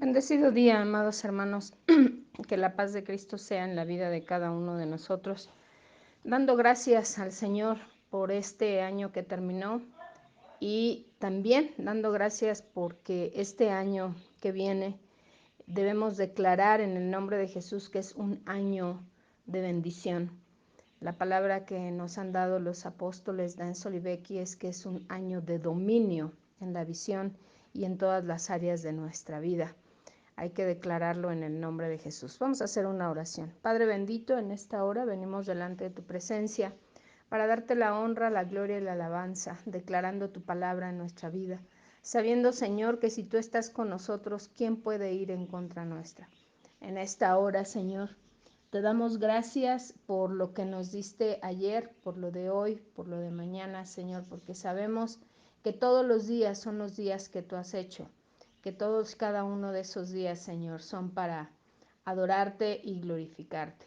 Bendecido día, amados hermanos, que la paz de Cristo sea en la vida de cada uno de nosotros, dando gracias al Señor por este año que terminó y también dando gracias porque este año que viene debemos declarar en el nombre de Jesús que es un año de bendición. La palabra que nos han dado los apóstoles Dan Solivecki es que es un año de dominio en la visión y en todas las áreas de nuestra vida. Hay que declararlo en el nombre de Jesús. Vamos a hacer una oración. Padre bendito, en esta hora venimos delante de tu presencia para darte la honra, la gloria y la alabanza, declarando tu palabra en nuestra vida, sabiendo, Señor, que si tú estás con nosotros, ¿quién puede ir en contra nuestra? En esta hora, Señor, te damos gracias por lo que nos diste ayer, por lo de hoy, por lo de mañana, Señor, porque sabemos que todos los días son los días que tú has hecho, que todos, cada uno de esos días, Señor, son para adorarte y glorificarte.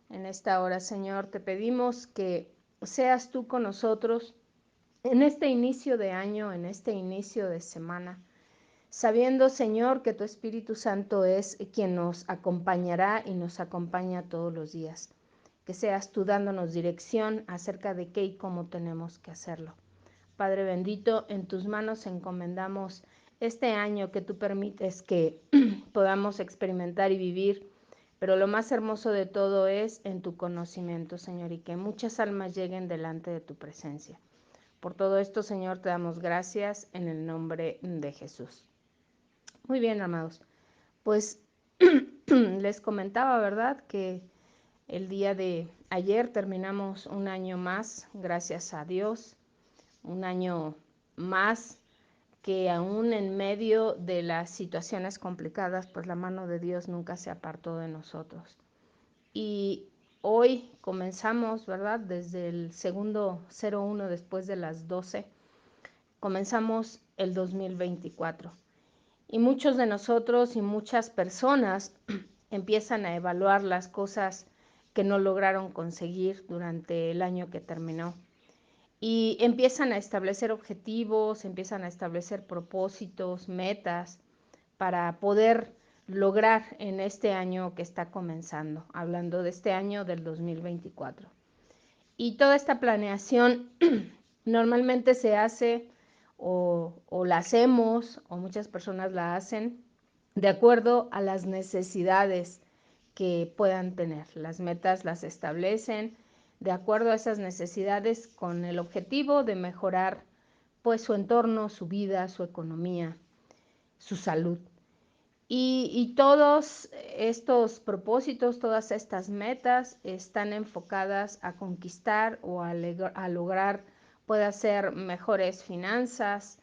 En esta hora, Señor, te pedimos que seas tú con nosotros en este inicio de año, en este inicio de semana, sabiendo, Señor, que tu Espíritu Santo es quien nos acompañará y nos acompaña todos los días. Que seas tú dándonos dirección acerca de qué y cómo tenemos que hacerlo. Padre bendito, en tus manos encomendamos este año que tú permites que podamos experimentar y vivir, pero lo más hermoso de todo es en tu conocimiento, Señor, y que muchas almas lleguen delante de tu presencia. Por todo esto, Señor, te damos gracias en el nombre de Jesús. Muy bien, amados. Pues les comentaba, ¿verdad?, que el día de ayer terminamos un año más, gracias a Dios, un año más que aún en medio de las situaciones complicadas, pues la mano de Dios nunca se apartó de nosotros. Y hoy comenzamos, ¿verdad?, desde el segundo 01 después de las 12, comenzamos el 2024. Y muchos de nosotros y muchas personas empiezan a evaluar las cosas que no lograron conseguir durante el año que terminó. Y empiezan a establecer objetivos, empiezan a establecer propósitos, metas para poder lograr en este año que está comenzando, hablando de este año del 2024. Y toda esta planeación normalmente se hace o la hacemos, o muchas personas la hacen, de acuerdo a las necesidades que puedan tener. Las metas las establecen de acuerdo a esas necesidades con el objetivo de mejorar pues su entorno, su vida, su economía, su salud. Y todos estos propósitos, todas estas metas están enfocadas a conquistar o a lograr, puede ser mejores finanzas,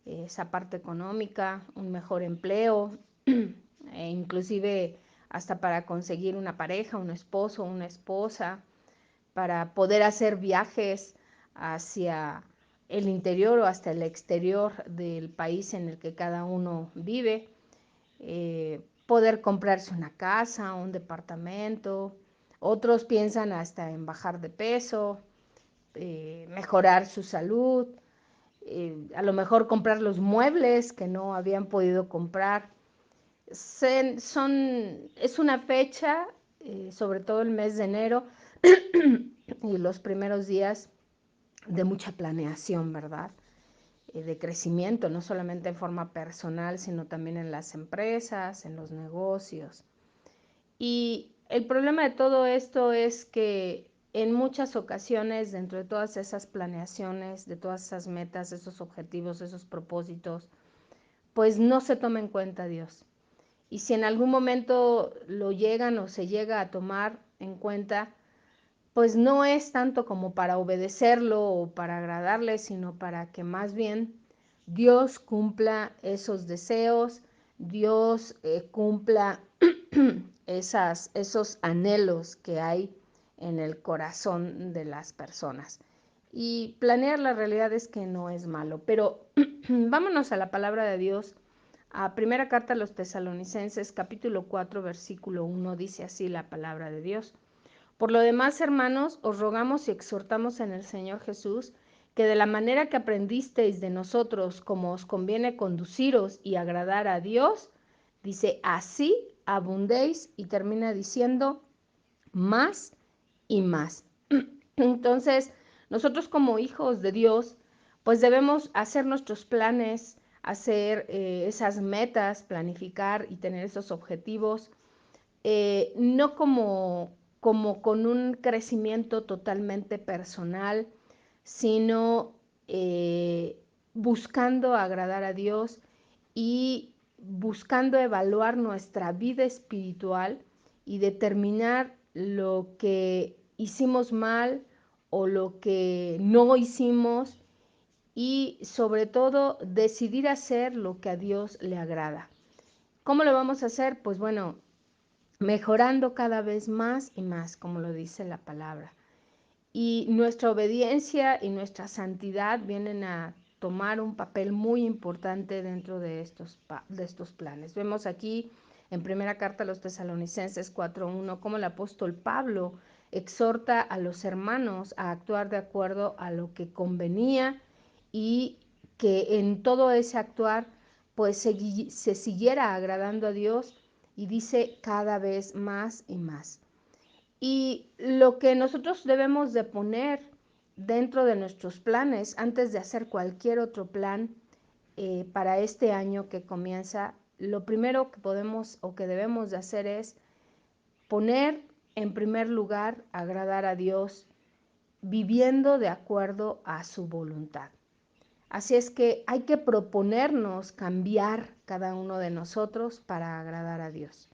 esa parte económica, un mejor empleo, e inclusive hasta para conseguir una pareja, un esposo, una esposa, para poder hacer viajes hacia el interior o hasta el exterior del país en el que cada uno vive, poder comprarse una casa, un departamento. Otros piensan hasta en bajar de peso, mejorar su salud, a lo mejor comprar los muebles que no habían podido comprar. Es una fecha, sobre todo el mes de enero y los primeros días, de mucha planeación, ¿verdad?, de crecimiento, no solamente en forma personal, sino también en las empresas, en los negocios. Y el problema de todo esto es que en muchas ocasiones, dentro de todas esas planeaciones, de todas esas metas, esos objetivos, esos propósitos, pues no se toma en cuenta a Dios. Y si en algún momento lo llegan o se llega a tomar en cuenta, pues no es tanto como para obedecerlo o para agradarle, sino para que más bien Dios cumpla esos deseos, Dios cumpla esos anhelos que hay en el corazón de las personas. Y planear, la realidad es que no es malo, pero vámonos a la palabra de Dios. A primera carta a los Tesalonicenses, capítulo 4, versículo 1, dice así la palabra de Dios: por lo demás, hermanos, os rogamos y exhortamos en el Señor Jesús que de la manera que aprendisteis de nosotros, como os conviene conduciros y agradar a Dios, Dice, así abundéis, y termina diciendo, más y más. Entonces, nosotros como hijos de Dios, pues debemos hacer nuestros planes, hacer esas metas, planificar y tener esos objetivos, no como con un crecimiento totalmente personal, sino buscando agradar a Dios y buscando evaluar nuestra vida espiritual y determinar lo que hicimos mal o lo que no hicimos, y sobre todo decidir hacer lo que a Dios le agrada. ¿Cómo lo vamos a hacer? Pues bueno, mejorando cada vez más y más, como lo dice la palabra. Y nuestra obediencia y nuestra santidad vienen a tomar un papel muy importante dentro de estos planes. Vemos aquí en primera carta a los Tesalonicenses 4:1 cómo el apóstol Pablo exhorta a los hermanos a actuar de acuerdo a lo que convenía, y que en todo ese actuar pues se siguiera agradando a Dios, y dice cada vez más y más. Y lo que nosotros debemos de poner dentro de nuestros planes antes de hacer cualquier otro plan para este año que comienza, lo primero que podemos o que debemos de hacer es poner en primer lugar agradar a Dios, viviendo de acuerdo a su voluntad. Así es que hay que proponernos cambiar cada uno de nosotros para agradar a Dios.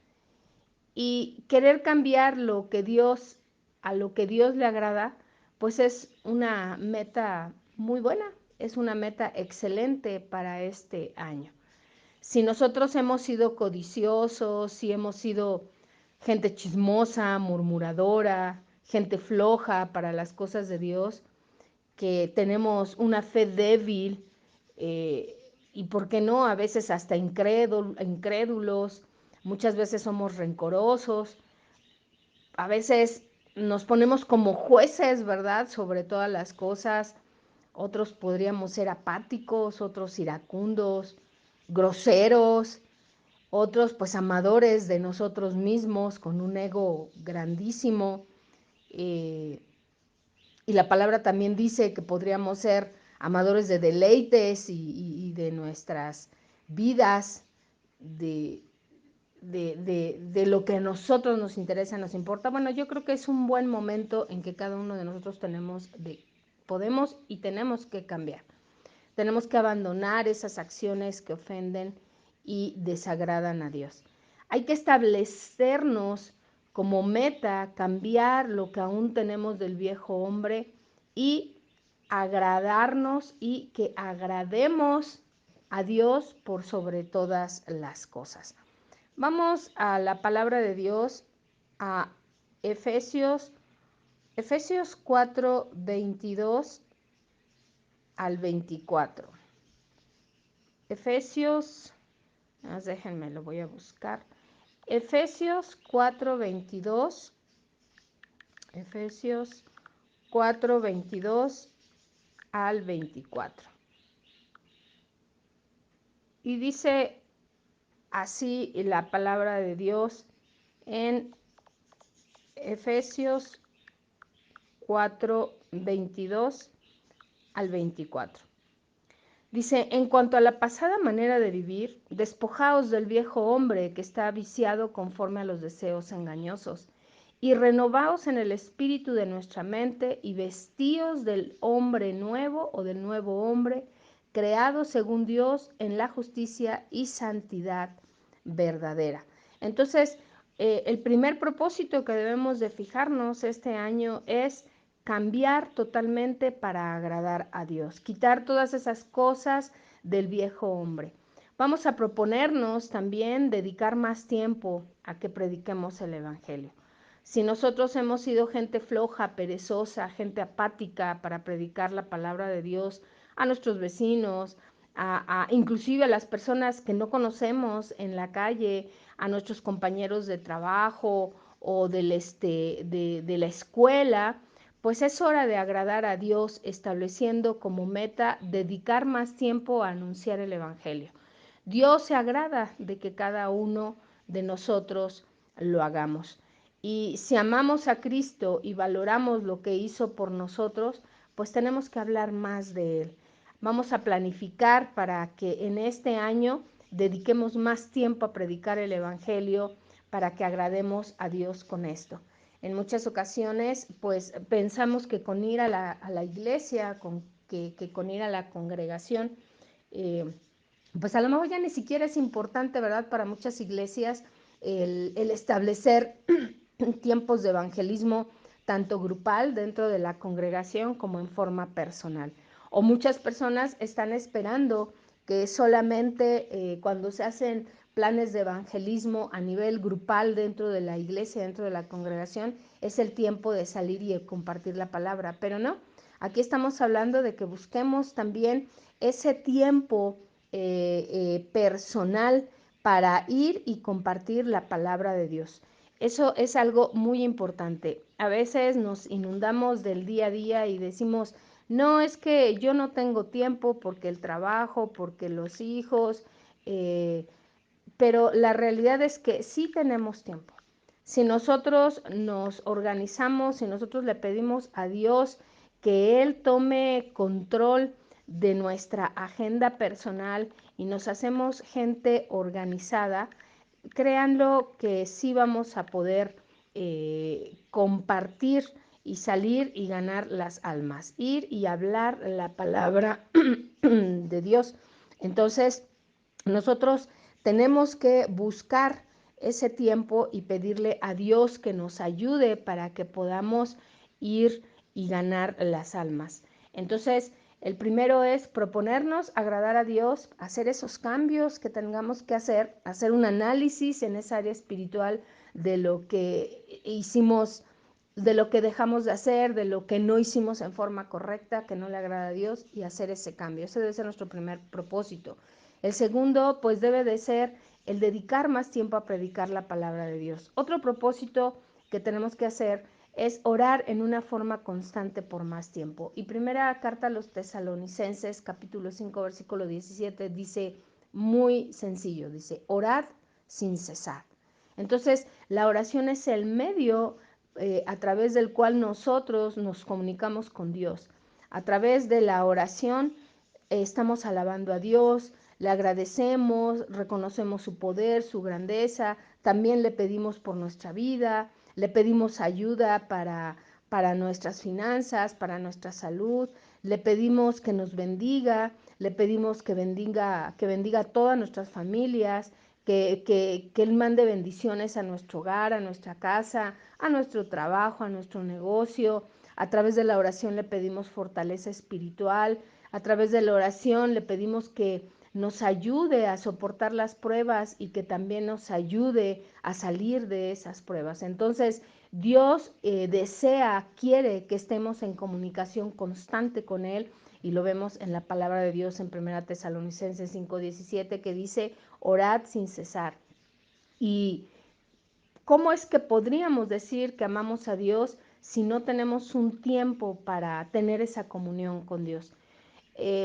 Y querer cambiar a lo que Dios le agrada, pues es una meta muy buena, es una meta excelente para este año. Si nosotros hemos sido codiciosos, si hemos sido gente chismosa, murmuradora, gente floja para las cosas de Dios, que tenemos una fe débil, y por qué no, a veces hasta incrédulos, muchas veces somos rencorosos, a veces nos ponemos como jueces, ¿verdad?, sobre todas las cosas. Otros podríamos ser apáticos, otros iracundos, groseros, otros pues amadores de nosotros mismos, con un ego grandísimo. Eh, y la palabra también dice que podríamos ser amadores de deleites y de nuestras vidas, de lo que a nosotros nos interesa, nos importa. Bueno, yo creo que es un buen momento en que cada uno de nosotros podemos y tenemos que cambiar. Tenemos que abandonar esas acciones que ofenden y desagradan a Dios. Hay que establecernos como meta cambiar lo que aún tenemos del viejo hombre y agradarnos, y que agrademos a Dios por sobre todas las cosas. Vamos a la palabra de Dios, a Efesios 4, 22 al 24. Efesios, déjenme, lo voy a buscar. Efesios 4, 22. Efesios 4, 22 al 24. Y dice así la palabra de Dios en Efesios 4, 22 al 24. Dice, en cuanto a la pasada manera de vivir, despojaos del viejo hombre que está viciado conforme a los deseos engañosos, y renovaos en el espíritu de nuestra mente, y vestíos del hombre nuevo o del nuevo hombre, creado según Dios en la justicia y santidad verdadera. Entonces, el primer propósito que debemos de fijarnos este año es cambiar totalmente para agradar a Dios, quitar todas esas cosas del viejo hombre. Vamos a proponernos también dedicar más tiempo a que prediquemos el Evangelio. Si nosotros hemos sido gente floja, perezosa, gente apática para predicar la palabra de Dios a nuestros vecinos, inclusive a las personas que no conocemos en la calle, a nuestros compañeros de trabajo o de la escuela, pues es hora de agradar a Dios, estableciendo como meta dedicar más tiempo a anunciar el Evangelio. Dios se agrada de que cada uno de nosotros lo hagamos. Y si amamos a Cristo y valoramos lo que hizo por nosotros, pues tenemos que hablar más de Él. Vamos a planificar para que en este año dediquemos más tiempo a predicar el Evangelio para que agrademos a Dios con esto. En muchas ocasiones, pues pensamos que con ir a la iglesia, que con ir a la congregación, pues a lo mejor ya ni siquiera es importante, ¿verdad? Para muchas iglesias el establecer tiempos de evangelismo, tanto grupal dentro de la congregación como en forma personal. O muchas personas están esperando que solamente cuando se hacen planes de evangelismo a nivel grupal dentro de la iglesia, dentro de la congregación, es el tiempo de salir y de compartir la palabra. Pero no, aquí estamos hablando de que busquemos también ese tiempo personal para ir y compartir la palabra de Dios. Eso es algo muy importante. A veces nos inundamos del día a día y decimos, no, es que yo no tengo tiempo porque el trabajo, porque los hijos, pero la realidad es que sí tenemos tiempo. Si nosotros nos organizamos, si nosotros le pedimos a Dios que Él tome control de nuestra agenda personal y nos hacemos gente organizada, créanlo que sí vamos a poder compartir y salir y ganar las almas, ir y hablar la palabra de Dios. Entonces, nosotros tenemos que buscar ese tiempo y pedirle a Dios que nos ayude para que podamos ir y ganar las almas. Entonces, el primero es proponernos agradar a Dios, hacer esos cambios que tengamos que hacer un análisis en esa área espiritual de lo que hicimos, de lo que dejamos de hacer, de lo que no hicimos en forma correcta, que no le agrada a Dios, y hacer ese cambio. Ese debe ser nuestro primer propósito. El segundo, pues debe de ser el dedicar más tiempo a predicar la palabra de Dios. Otro propósito que tenemos que hacer es orar en una forma constante por más tiempo. Y primera carta a los Tesalonicenses, capítulo 5, versículo 17, dice muy sencillo, dice, orad sin cesar. Entonces, la oración es el medio a través del cual nosotros nos comunicamos con Dios. A través de la oración estamos alabando a Dios, le agradecemos, reconocemos su poder, su grandeza, también le pedimos por nuestra vida, le pedimos ayuda para nuestras finanzas, para nuestra salud, le pedimos que nos bendiga, le pedimos que bendiga a todas nuestras familias, que Él mande bendiciones a nuestro hogar, a nuestra casa, a nuestro trabajo, a nuestro negocio. A través de la oración le pedimos fortaleza espiritual, a través de la oración le pedimos que nos ayude a soportar las pruebas y que también nos ayude a salir de esas pruebas. Entonces, Dios desea, quiere que estemos en comunicación constante con Él, y lo vemos en la palabra de Dios en 1 Tesalonicenses 5:17, que dice, orad sin cesar. Y ¿cómo es que podríamos decir que amamos a Dios si no tenemos un tiempo para tener esa comunión con Dios?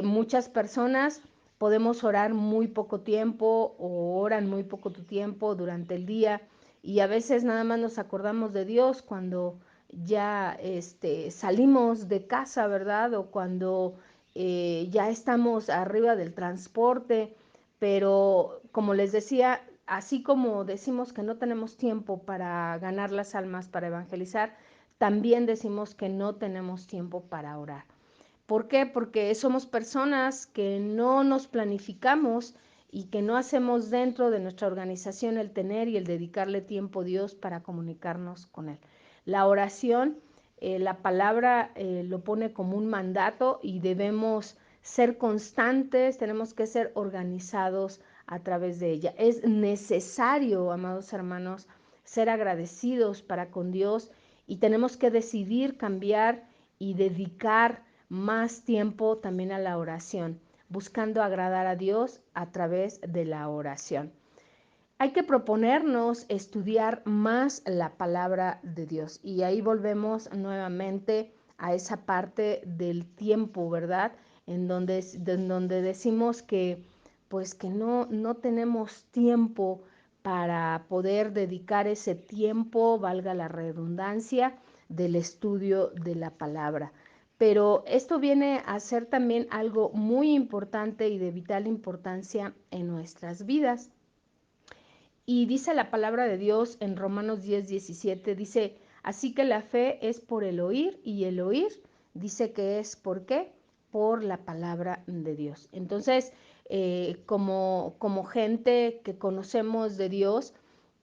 Muchas personas podemos orar muy poco tiempo o oran muy poco tiempo durante el día, y a veces nada más nos acordamos de Dios cuando ya salimos de casa, ¿verdad? O cuando ya estamos arriba del transporte, pero como les decía, así como decimos que no tenemos tiempo para ganar las almas, para evangelizar, también decimos que no tenemos tiempo para orar. ¿Por qué? Porque somos personas que no nos planificamos y que no hacemos dentro de nuestra organización el tener y el dedicarle tiempo a Dios para comunicarnos con Él. La oración, la palabra lo pone como un mandato y debemos ser constantes, tenemos que ser organizados a través de ella. Es necesario, amados hermanos, ser agradecidos para con Dios, y tenemos que decidir cambiar y dedicar más tiempo también a la oración, buscando agradar a Dios a través de la oración. Hay que proponernos estudiar más la palabra de Dios, y ahí volvemos nuevamente a esa parte del tiempo, ¿verdad? En donde decimos que pues que no tenemos tiempo para poder dedicar ese tiempo, valga la redundancia, del estudio de la palabra. Pero esto viene a ser también algo muy importante y de vital importancia en nuestras vidas. Y dice la palabra de Dios en Romanos 10:17, dice, así que la fe es por el oír y el oír, dice que es ¿por qué? Por la palabra de Dios. Entonces, como gente que conocemos de Dios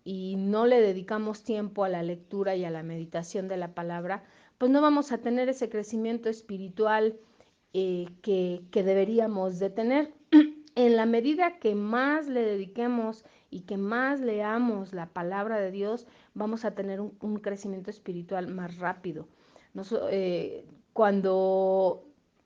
y no le dedicamos tiempo a la lectura y a la meditación de la palabra, pues no vamos a tener ese crecimiento espiritual que deberíamos de tener. En la medida que más le dediquemos y que más leamos la palabra de Dios, vamos a tener un crecimiento espiritual más rápido. Cuando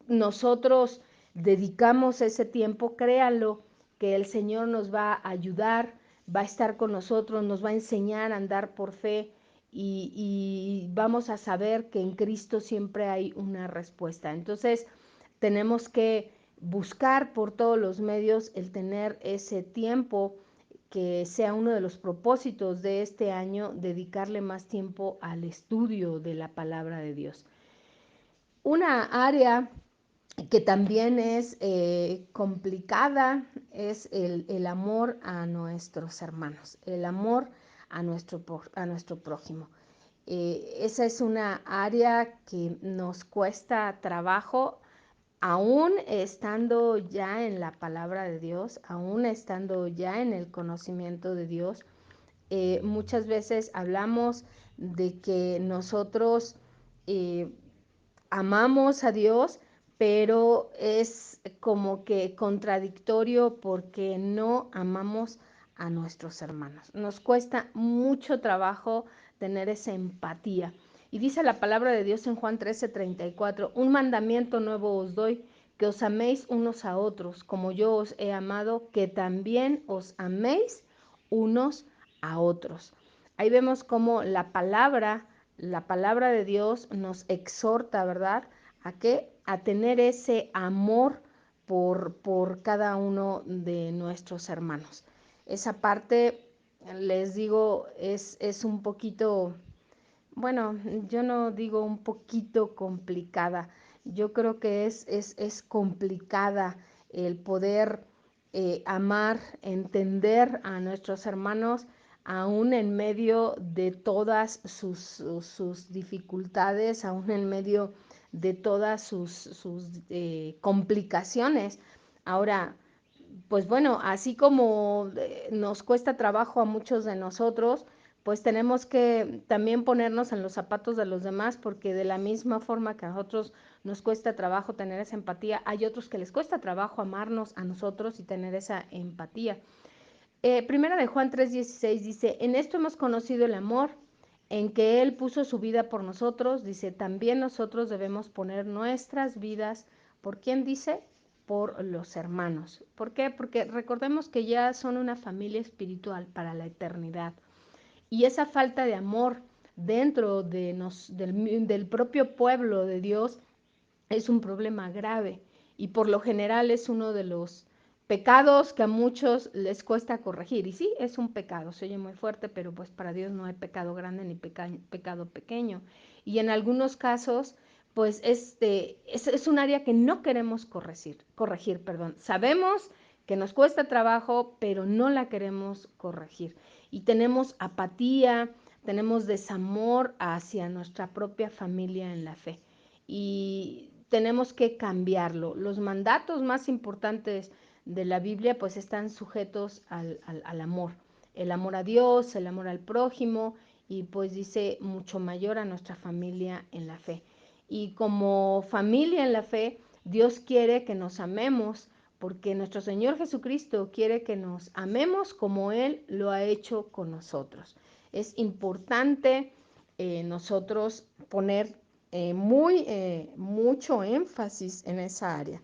nosotros dedicamos ese tiempo, créanlo, que el Señor nos va a ayudar, va a estar con nosotros, nos va a enseñar a andar por fe y vamos a saber que en Cristo siempre hay una respuesta. Entonces, tenemos que buscar por todos los medios el tener ese tiempo, que sea uno de los propósitos de este año, dedicarle más tiempo al estudio de la palabra de Dios. Una área que también es complicada es el amor a nuestros hermanos, el amor a nuestro prójimo. Esa es una área que nos cuesta trabajo, aún estando ya en la palabra de Dios, aún estando ya en el conocimiento de Dios. Muchas veces hablamos de que nosotros amamos a Dios, pero es como que contradictorio porque no amamos a nuestros hermanos. Nos cuesta mucho trabajo tener esa empatía. Y dice la palabra de Dios en Juan 13:34, un mandamiento nuevo os doy, que os améis unos a otros, como yo os he amado, que también os améis unos a otros. Ahí vemos cómo la palabra de Dios nos exhorta, ¿verdad? ¿A qué? A tener ese amor por cada uno de nuestros hermanos. Esa parte, les digo, es un poquito, bueno, yo no digo un poquito complicada, yo creo que es complicada el poder amar, entender a nuestros hermanos, aún en medio de todas sus dificultades, aún en medio de todas sus complicaciones. Ahora, pues bueno, así como nos cuesta trabajo a muchos de nosotros, pues tenemos que también ponernos en los zapatos de los demás, porque de la misma forma que a nosotros nos cuesta trabajo tener esa empatía, hay otros que les cuesta trabajo amarnos a nosotros y tener esa empatía. Primera de Juan 3:16 dice, en esto hemos conocido el amor, en que Él puso su vida por nosotros, dice, también nosotros debemos poner nuestras vidas, ¿por quién dice? Por los hermanos. ¿Por qué? Porque recordemos que ya son una familia espiritual para la eternidad. Y esa falta de amor dentro del propio pueblo de Dios es un problema grave y por lo general es uno de los pecados que a muchos les cuesta corregir. Y sí, es un pecado, se oye muy fuerte, pero pues para Dios no hay pecado grande ni pecado pequeño. Y en algunos casos, pues es un área que no queremos corregir. Sabemos que nos cuesta trabajo, pero no la queremos corregir. Y tenemos apatía, tenemos desamor hacia nuestra propia familia en la fe. Y tenemos que cambiarlo. Los mandatos más importantes de la Biblia pues están sujetos al amor. El amor a Dios, el amor al prójimo y pues dice mucho mayor a nuestra familia en la fe. Y como familia en la fe, Dios quiere que nos amemos porque nuestro Señor Jesucristo quiere que nos amemos como Él lo ha hecho con nosotros. Es importante nosotros poner mucho énfasis en esa área.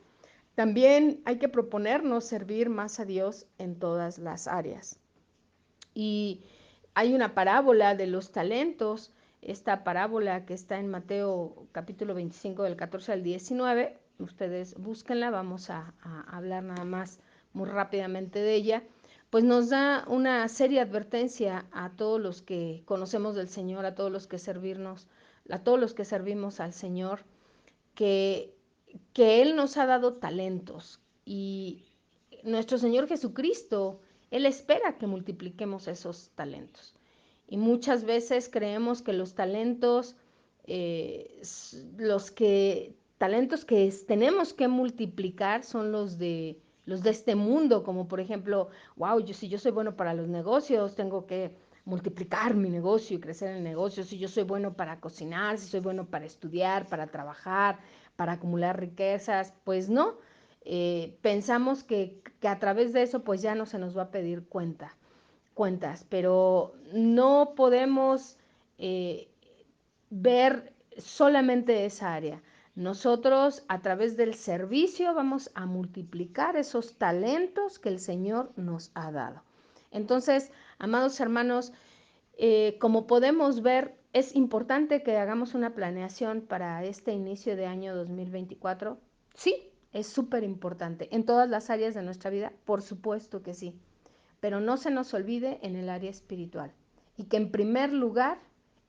También hay que proponernos servir más a Dios en todas las áreas. Y hay una parábola de los talentos, esta parábola que está en Mateo capítulo 25 del 14 al 19, ustedes búsquenla, vamos a hablar nada más muy rápidamente de ella, pues nos da una seria advertencia a todos los que conocemos del Señor, a todos los que a todos los que servimos al Señor, que, que Él nos ha dado talentos y nuestro Señor Jesucristo, Él espera que multipliquemos esos talentos. Y muchas veces creemos que los talentos, talentos que tenemos que multiplicar son los de este mundo, como por ejemplo, wow, si yo soy bueno para los negocios, tengo que multiplicar mi negocio y crecer en el negocio, si yo soy bueno para cocinar, si soy bueno para estudiar, para trabajar, para acumular riquezas, pues no, pensamos que a través de eso pues ya no se nos va a pedir cuentas, pero no podemos eh, ver solamente esa área. Nosotros a través del servicio vamos a multiplicar esos talentos que el Señor nos ha dado. Entonces, amados hermanos, como podemos ver, es importante que hagamos una planeación para este inicio de año 2024. Sí, es súper importante. En todas las áreas de nuestra vida, por supuesto que sí. Pero no se nos olvide en el área espiritual. Y que en primer lugar,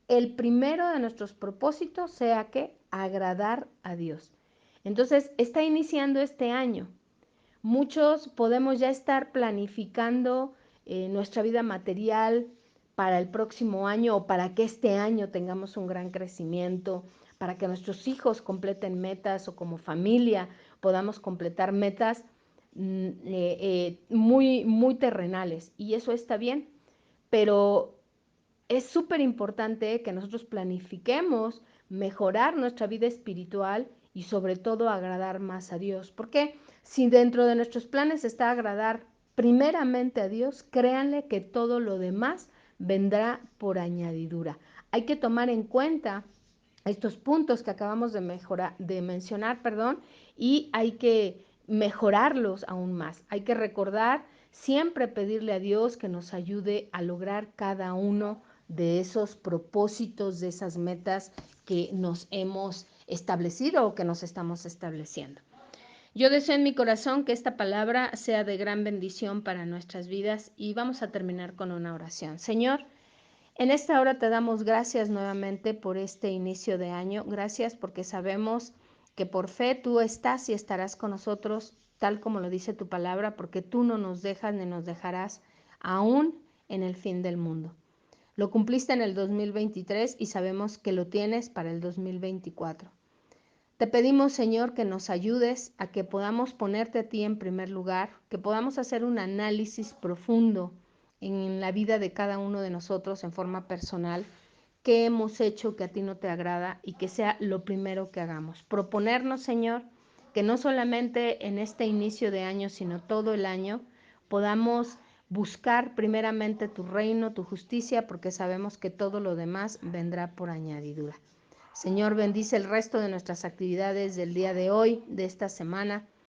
el primero de nuestros propósitos sea que agradar a Dios. Entonces, está iniciando este año. Muchos podemos ya estar planificando nuestra vida material para el próximo año o para que este año tengamos un gran crecimiento, para que nuestros hijos completen metas o como familia podamos completar metas muy terrenales. Y eso está bien, pero es súper importante que nosotros planifiquemos mejorar nuestra vida espiritual y sobre todo agradar más a Dios. Porque si dentro de nuestros planes está agradar primeramente a Dios, créanle que todo lo demás vendrá por añadidura. Hay que tomar en cuenta estos puntos que acabamos de mencionar, y hay que mejorarlos aún más. Hay que recordar siempre pedirle a Dios que nos ayude a lograr cada uno de esos propósitos, de esas metas que nos hemos establecido o que nos estamos estableciendo. Yo deseo en mi corazón que esta palabra sea de gran bendición para nuestras vidas y vamos a terminar con una oración. Señor, en esta hora te damos gracias nuevamente por este inicio de año. Gracias porque sabemos que por fe tú estás y estarás con nosotros, tal como lo dice tu palabra, porque tú no nos dejas ni nos dejarás aún en el fin del mundo. Lo cumpliste en el 2023 y sabemos que lo tienes para el 2024. Te pedimos, Señor, que nos ayudes a que podamos ponerte a ti en primer lugar, que podamos hacer un análisis profundo en la vida de cada uno de nosotros en forma personal, qué hemos hecho que a ti no te agrada y que sea lo primero que hagamos. Proponernos, Señor, que no solamente en este inicio de año, sino todo el año, podamos buscar primeramente tu reino, tu justicia, porque sabemos que todo lo demás vendrá por añadidura. Señor, bendice el resto de nuestras actividades del día de hoy, de esta semana.